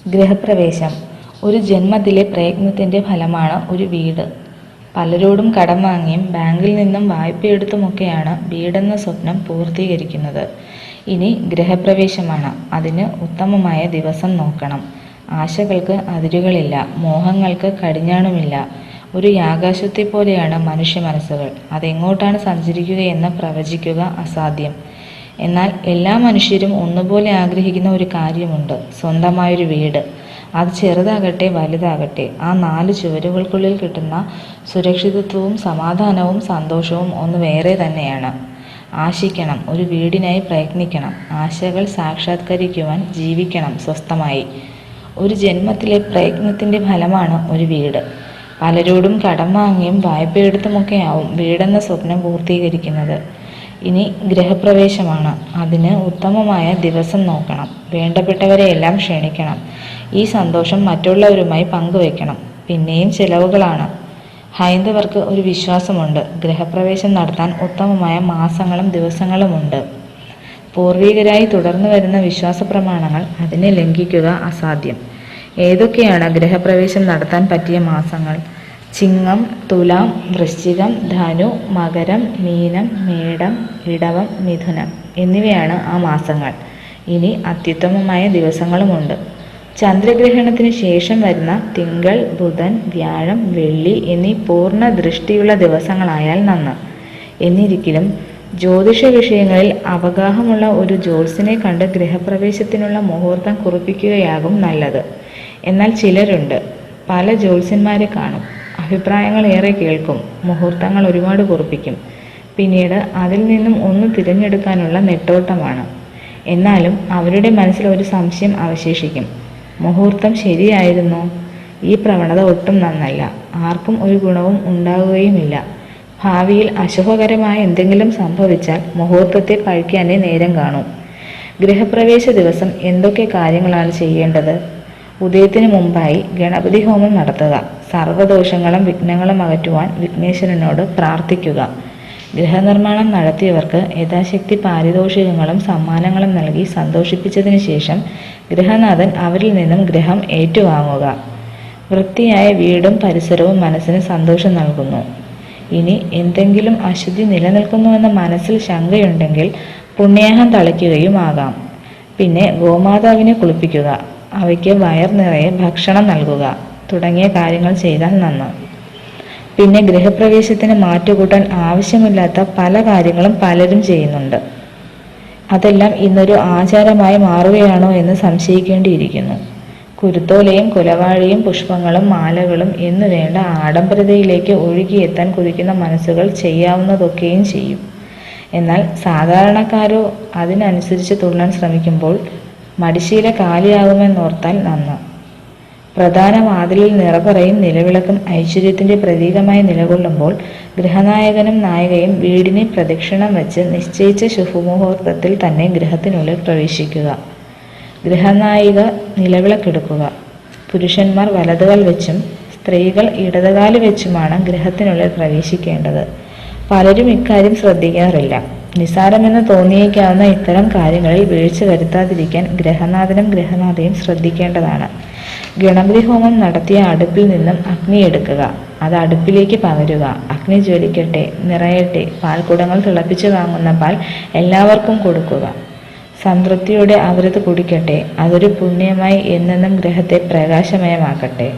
ഗൃഹപ്രവേശം ഒരു ജന്മത്തിലെ പ്രയത്നത്തിൻ്റെ ഫലമാണ് ഒരു വീട്. പലരോടും കടം വാങ്ങിയും ബാങ്കിൽ നിന്നും വായ്പയെടുത്തുമൊക്കെയാണ് വീടെന്ന സ്വപ്നം പൂർത്തീകരിക്കുന്നത്. ഇനി ഗൃഹപ്രവേശമാണ്. അതിന് ഉത്തമമായ ദിവസം നോക്കണം. ആശകൾക്ക് അതിരുകളില്ല, മോഹങ്ങൾക്ക് കടിഞ്ഞാണുമില്ല. ഒരു യാകാശത്തെ പോലെയാണ് മനുഷ്യ മനസ്സുകൾ. അതെങ്ങോട്ടാണ് സഞ്ചരിക്കുകയെന്ന് പ്രവചിക്കുക അസാധ്യം. എന്നാൽ എല്ലാ മനുഷ്യരും ഒന്നുപോലെ ആഗ്രഹിക്കുന്ന ഒരു കാര്യമുണ്ട്: സ്വന്തമായൊരു വീട്. അത് ചെറുതാകട്ടെ വലുതാകട്ടെ, ആ 4 ചുവരുകൾക്കുള്ളിൽ കിട്ടുന്ന സുരക്ഷിതത്വവും സമാധാനവും സന്തോഷവും ഒന്ന് വേറെ തന്നെയാണ്. ആശിക്കണം, ഒരു വീടിനായി പ്രയത്നിക്കണം, ആശകൾ സാക്ഷാത്കരിക്കുവാൻ ജീവിക്കണം സ്വസ്ഥമായി. ഒരു ജന്മത്തിലെ പ്രയത്നത്തിൻ്റെ ഫലമാണ് ഒരു വീട്. പലരോടും കടം വാങ്ങിയും വായ്പയെടുത്തുമൊക്കെയാവും വീടെന്ന സ്വപ്നം പൂർത്തീകരിക്കുന്നത്. ഇനി ഗൃഹപ്രവേശമാണ്. അതിന് ഉത്തമമായ ദിവസം നോക്കണം. വേണ്ടപ്പെട്ടവരെയെല്ലാം ക്ഷണിക്കണം. ഈ സന്തോഷം മറ്റുള്ളവരുമായി പങ്കുവയ്ക്കണം. പിന്നെയും ചിലവുകളാണ്. ഹൈന്ദവർക്ക് ഒരു വിശ്വാസമുണ്ട്: ഗൃഹപ്രവേശം നടത്താൻ ഉത്തമമായ മാസങ്ങളും ദിവസങ്ങളുമുണ്ട്. പൂർവികരായി തുടർന്നു വരുന്ന വിശ്വാസ പ്രമാണങ്ങൾ അതിനെ ലംഘിക്കുക അസാധ്യം. ഏതൊക്കെയാണ് ഗൃഹപ്രവേശം നടത്താൻ പറ്റിയ മാസങ്ങൾ? ചിങ്ങം, തുലാം, വൃശ്ചികം, ധനു, മകരം, മീനം, മേടം, ഇടവം, മിഥുനം എന്നിവയാണ് ആ മാസങ്ങൾ. ഇനി അത്യുത്തമമായ ദിവസങ്ങളുമുണ്ട്. ചന്ദ്രഗ്രഹണത്തിന് ശേഷം വരുന്ന തിങ്കൾ, ബുധൻ, വ്യാഴം, വെള്ളി എന്നീ പൂർണ്ണ ദൃഷ്ടിയുള്ള ദിവസങ്ങളായാൽ നന്ന്. എന്നിരിക്കലും ജ്യോതിഷ വിഷയങ്ങളിൽ അവഗാഹമുള്ള ഒരു ജ്യോത്സ്യനെ കണ്ട് ഗൃഹപ്രവേശത്തിനുള്ള മുഹൂർത്തം കുറിപ്പിക്കുകയാകും നല്ലത്. എന്നാൽ ചിലരുണ്ട്, പല ജ്യോത്സ്യന്മാരെ കാണും, അഭിപ്രായങ്ങൾ ഏറെ കേൾക്കും, മുഹൂർത്തങ്ങൾ ഒരുപാട് കുറിപ്പിക്കും. പിന്നീട് അതിൽ നിന്നും ഒന്ന് തിരഞ്ഞെടുക്കാനുള്ള നെട്ടോട്ടമാണ്. എന്നാലും അവരുടെ മനസ്സിൽ ഒരു സംശയം അവശേഷിക്കും: മുഹൂർത്തം ശരിയായിരുന്നോ? ഈ പ്രവണത ഒട്ടും നന്നല്ല. ആർക്കും ഒരു ഗുണവും ഉണ്ടാകുകയുമില്ല. ഭാവിയിൽ അശുഭകരമായ എന്തെങ്കിലും സംഭവിച്ചാൽ മുഹൂർത്തത്തെ പഴിക്കാനേ നേരം കാണൂ. ഗൃഹപ്രവേശ ദിവസം എന്തൊക്കെ കാര്യങ്ങളാണ് ചെയ്യേണ്ടത്? ഉദയത്തിന് മുമ്പായി ഗണപതി ഹോമം നടത്തുക. സർവ്വദോഷങ്ങളും വിഘ്നങ്ങളും അകറ്റുവാൻ വിഘ്നേശ്വരനോട് പ്രാർത്ഥിക്കുക. ഗൃഹനിർമ്മാണം നടത്തിയവർക്ക് യഥാശക്തി പാരിതോഷികങ്ങളും സമ്മാനങ്ങളും നൽകി സന്തോഷിപ്പിച്ചതിന് ശേഷം ഗൃഹനാഥൻ അവരിൽ നിന്നും ഗൃഹം ഏറ്റുവാങ്ങുക. വൃത്തിയായ വീടും പരിസരവും മനസ്സിന് സന്തോഷം നൽകുന്നു. ഇനി എന്തെങ്കിലും അശുദ്ധി നിലനിൽക്കുന്നുവെന്ന മനസ്സിൽ ശങ്കയുണ്ടെങ്കിൽ പുണ്യാഹം തളിക്കുകയുമാകാം. പിന്നെ ഗോമാതാവിനെ കുളിപ്പിക്കുക, അവയ്ക്ക് വയർ നിറയെ ഭക്ഷണം നൽകുക തുടങ്ങിയ കാര്യങ്ങൾ ചെയ്താൽ നന്ന്. പിന്നെ ഗൃഹപ്രവേശത്തിന് മാറ്റുകൂട്ടാൻ ആവശ്യമില്ലാത്ത പല കാര്യങ്ങളും പലരും ചെയ്യുന്നുണ്ട്. അതെല്ലാം ഇന്നൊരു ആചാരമായി മാറുകയാണോ എന്ന് സംശയിക്കേണ്ടിയിരിക്കുന്നു. കുരുത്തോലയും കുലവാഴിയും പുഷ്പങ്ങളും മാലകളും എന്നു വേണ്ട ആഡംബരതയിലേക്ക് ഒഴുകിയെത്താൻ കൊതിക്കുന്ന മനസ്സുകൾ ചെയ്യാവുന്നതൊക്കെയും ചെയ്യും. എന്നാൽ സാധാരണക്കാരോ അതിനനുസരിച്ച് തുള്ളാൻ ശ്രമിക്കുമ്പോൾ മടിശീല കാലിയാകുമെന്നോർത്താൽ നന്ന്. പ്രധാന വാതിലിൽ നിറപറയും നിലവിളക്കും ഐശ്വര്യത്തിൻ്റെ പ്രതീകമായി നിലകൊള്ളുമ്പോൾ ഗൃഹനായകനും നായികയും വീടിനെ പ്രദക്ഷിണം വെച്ച് നിശ്ചയിച്ച ശുഭമുഹൂർത്തത്തിൽ തന്നെ ഗൃഹത്തിനുള്ളിൽ പ്രവേശിക്കുക. ഗൃഹനായിക നിലവിളക്കെടുക്കുക. പുരുഷന്മാർ വലതുകാൽ വെച്ചും സ്ത്രീകൾ ഇടതുകാല് വെച്ചുമാണ് ഗൃഹത്തിനുള്ളിൽ പ്രവേശിക്കേണ്ടത്. പലരും ഇക്കാര്യം ശ്രദ്ധിക്കാറില്ല. നിസ്സാരമെന്ന് തോന്നിയേക്കാവുന്ന ഇത്തരം കാര്യങ്ങളിൽ വീഴ്ച വരുത്താതിരിക്കാൻ ഗൃഹനാഥനും ഗൃഹനാഥയും ശ്രദ്ധിക്കേണ്ടതാണ്. ഗണപതി ഹോമം നടത്തിയ അടുപ്പിൽ നിന്നും അഗ്നി എടുക്കുക. അത് അടുപ്പിലേക്ക് പകരുക. അഗ്നി ജ്വലിക്കട്ടെ, നിറയട്ടെ. പാൽക്കുടങ്ങൾ തിളപ്പിച്ചു വാങ്ങുന്ന പാൽ എല്ലാവർക്കും കൊടുക്കുക. സംതൃപ്തിയോടെ അവരത് കുടിക്കട്ടെ. അതൊരു പുണ്യമായി എന്നെന്നും ഗൃഹത്തെ പ്രകാശമയമാക്കട്ടെ.